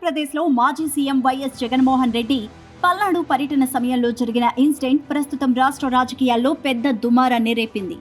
ఆంధ్రప్రదేశ్లో మాజీ CM YS Jaganmohan Reddy Palnadu పర్యటన సమయంలో జరిగిన ఇన్సిడెంట్ ప్రస్తుతం రాష్ట్ర రాజకీయాల్లో పెద్ద దుమారాన్ని రేపింది.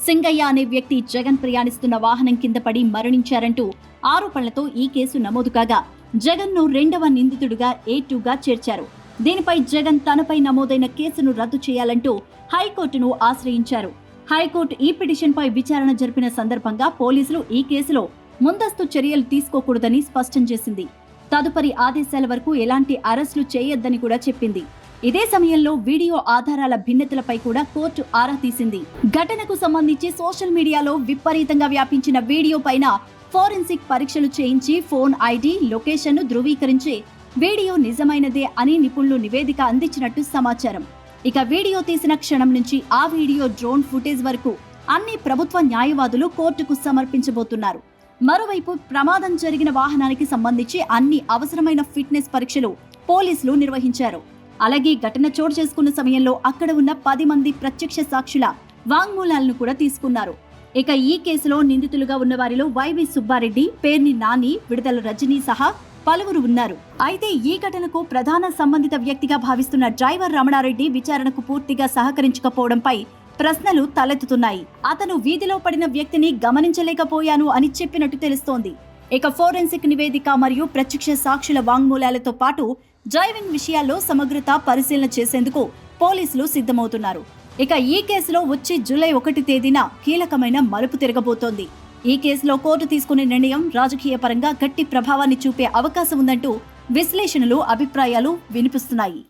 సింగయ్య అనే వ్యక్తి జగన్ ప్రయాణిస్తున్న వాహనం కింద పడి మరణించారంటూ ఆరోపణలతో ఈ కేసు నమోదు కాగా జగన్ను రెండవ నిందితుడిగా A2గా చేర్చారు. దీనిపై జగన్ తనపై నమోదైన కేసును రద్దు చేయాలంటూ హైకోర్టును ఆశ్రయించారు. హైకోర్టు ఈ పిటిషన్పై విచారణ జరిపిన సందర్భంగా పోలీసులు ఈ కేసులో ముందస్తు చర్యలు తీసుకోకూడదని స్పష్టం చేసింది. తదుపరి ఆదేశాల వరకు ఎలాంటి అరెస్టులు చేయొద్దని కూడా చెప్పింది. ఇదే సమయంలో వీడియో ఆధారాల భిన్నతలపై కూడా కోర్టు ఆరా తీసింది. ఘటనకు సంబంధించి సోషల్ మీడియాలో విపరీతంగా వ్యాపించిన వీడియో పైన ఫోరెన్సిక్ పరీక్షలు చేయించి ఫోన్ ఐడి, లొకేషన్ను ధృవీకరించి వీడియో నిజమైనదే అని నిపుణులు నివేదిక అందించినట్టు సమాచారం. ఇక వీడియో తీసిన క్షణం నుంచి ఆ వీడియో డ్రోన్ ఫుటేజ్ వరకు అన్ని ప్రభుత్వ న్యాయవాదులు కోర్టుకు సమర్పించబోతున్నారు. మరోవైపు ప్రమాదం జరిగిన వాహనానికి సంబంధించి అన్ని అవసరమైన ఫిట్నెస్ పరీక్షలు పోలీసులు నిర్వహించారు. అలాగే ఘటన చోటు చేసుకున్న సమయంలో అక్కడ ఉన్న 10 మంది ప్రత్యక్ష సాక్షుల వాంగ్మూలాలను కూడా తీసుకున్నారు. ఇక ఈ కేసులో నిందితులుగా ఉన్న వారిలో వైవి సుబ్బారెడ్డి, పేర్ని నాని, విడుదల రజనీ సహా పలువురు ఉన్నారు. అయితే ఈ ఘటనకు ప్రధాన సంబంధిత వ్యక్తిగా భావిస్తున్న డ్రైవర్ రమణారెడ్డి విచారణకు పూర్తిగా సహకరించకపోవడంపై ప్రశ్నలు తలెత్తుతున్నాయి. అతను వీధిలో పడిన వ్యక్తిని గమనించలేకపోయాను అని చెప్పినట్టు తెలుస్తోంది. ఇక ఫోరెన్సిక్ నివేదిక మరియు ప్రత్యక్ష సాక్షుల వాంగ్మూలాలతో పాటు డ్రైవింగ్ విషయాల్లో సమగ్రత పరిశీలన చేసేందుకు పోలీసులు సిద్ధమవుతున్నారు. ఇక ఈ కేసులో వచ్చే జూలై 1 తేదీన కీలకమైన మలుపు తిరగబోతోంది. ఈ కేసులో కోర్టు తీసుకునే నిర్ణయం రాజకీయ పరంగా గట్టి ప్రభావాన్ని చూపే అవకాశం ఉందంటూ విశ్లేషణలు, అభిప్రాయాలు వినిపిస్తున్నాయి.